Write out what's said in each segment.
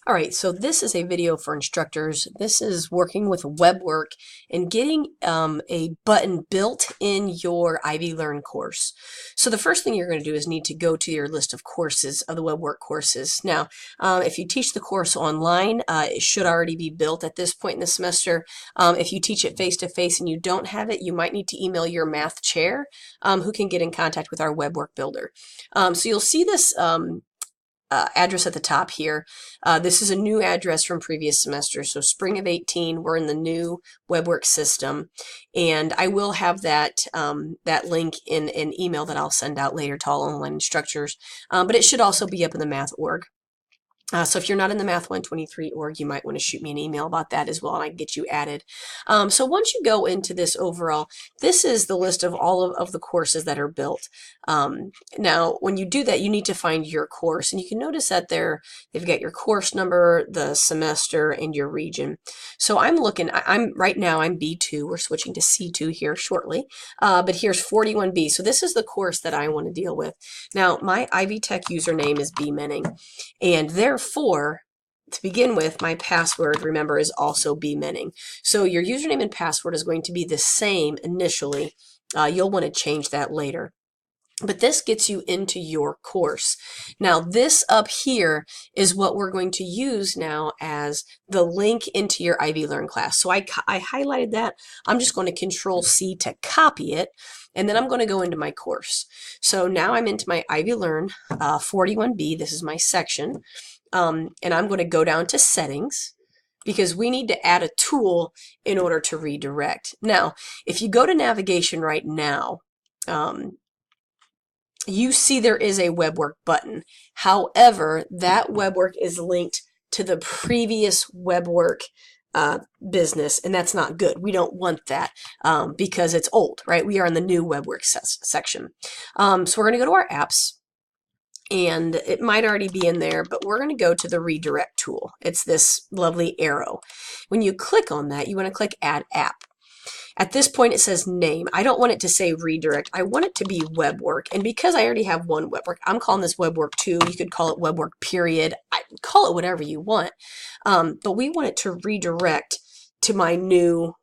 All right, so this is a video for instructors. This is working with Webwork and getting a button built in your IvyLearn course. So the first thing you're going to do is need to go to your list of courses, of the Webwork courses. Now, if you teach the course online, it should already be built at this point in the semester. If you teach it face-to-face and you don't have it, you might need to email your math chair, who can get in contact with our Webwork builder. So you'll see this address at the top here. This is a new address from previous semester, so spring of 18, we're in the new Webwork system, and I will have that that link in an email that I'll send out later to all online instructors, but it should also be up in the math org. So if you're not in the Math 123 org, you might want to shoot me an email about that as well, and I can get you added. So once you go into this overall, this is the list of all of the courses that are built. Now, when you do that, you need to find your course, and you can notice that they've got your course number, the semester, and your region. So I'm looking, right now I'm B2. We're switching to C2 here shortly, but here's 41B. So this is the course that I want to deal with. Now, my Ivy Tech username is bmenning, and therefore, to begin with, my password, remember, is also bmenning. So your username and password is going to be the same initially. You'll want to change that later. But this gets you into your course. Now, this up here is what we're going to use now as the link into your IvyLearn class. So I highlighted that. I'm just going to Control-C to copy it, and then I'm going to go into my course. So now I'm into my IvyLearn 41B. This is my section. And I'm going to go down to settings because we need to add a tool in order to redirect. Now, if you go to navigation right now, you see there is a Webwork button. However, that Webwork is linked to the previous Webwork business, and that's not good. We don't want that because it's old, right? We are in the new Webwork section. So we're going to go to our apps. And it might already be in there, but we're going to go to the redirect tool. It's this lovely arrow. When you click on that, you want to click Add App. At this point, it says name. I don't want it to say redirect. I want it to be Webwork. And because I already have one Webwork, I'm calling this Webwork 2. You could call it Webwork period. Call it whatever you want. But we want it to redirect to my new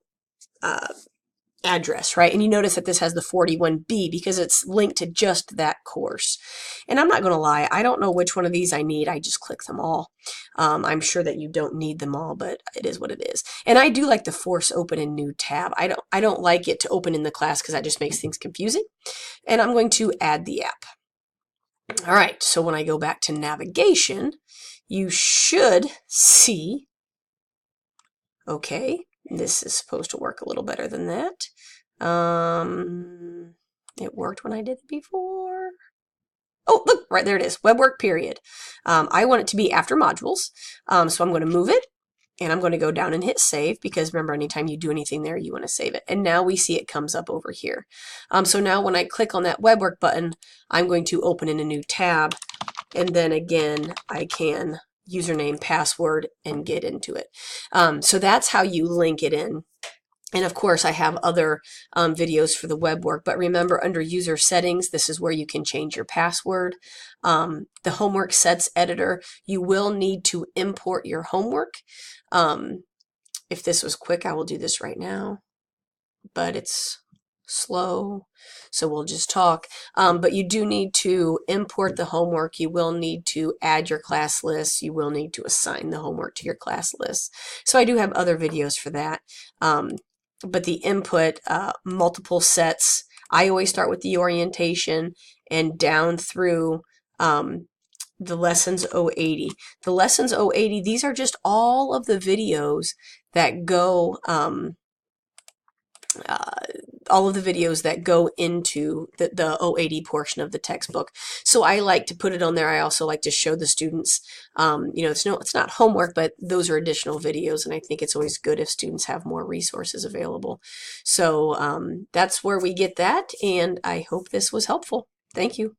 address, right? And you notice that this has the 41B because it's linked to just that course. And I'm not going to lie, I don't know which one of these I need. I just click them all. I'm sure that you don't need them all, but it is what it is. And I do like to force open a new tab. I don't like it to open in the class because that just makes things confusing. And I'm going to add the app. All right, so when I go back to navigation, you should see, okay, this is supposed to work a little better than that. It worked when I did it before. Oh, look, right there it is, Webwork period. I want it to be after modules, so I'm going to move it, and I'm going to go down and hit save, because remember, anytime you do anything there, you want to save it. And now we see it comes up over here. So now when I click on that Webwork button, I'm going to open in a new tab, and then again, I can username, password, and get into it. So that's how you link it in. And of course, I have other videos for the Webwork, but remember, under user settings, this is where you can change your password. The homework sets editor, you will need to import your homework. If this was quick, I will do this right now, but it's slow, so we'll just talk. But you do need to import the homework. You will need to add your class list. You will need to assign the homework to your class list. So I do have other videos for that. But the input, multiple sets, I always start with the orientation and down through the lessons 080. The lessons 080, these are just all of the videos that go into the 080 portion of the textbook. So I like to put it on there. I also like to show the students, you know, it's not homework, but those are additional videos, and I think it's always good if students have more resources available. So that's where we get that, and I hope this was helpful. Thank you.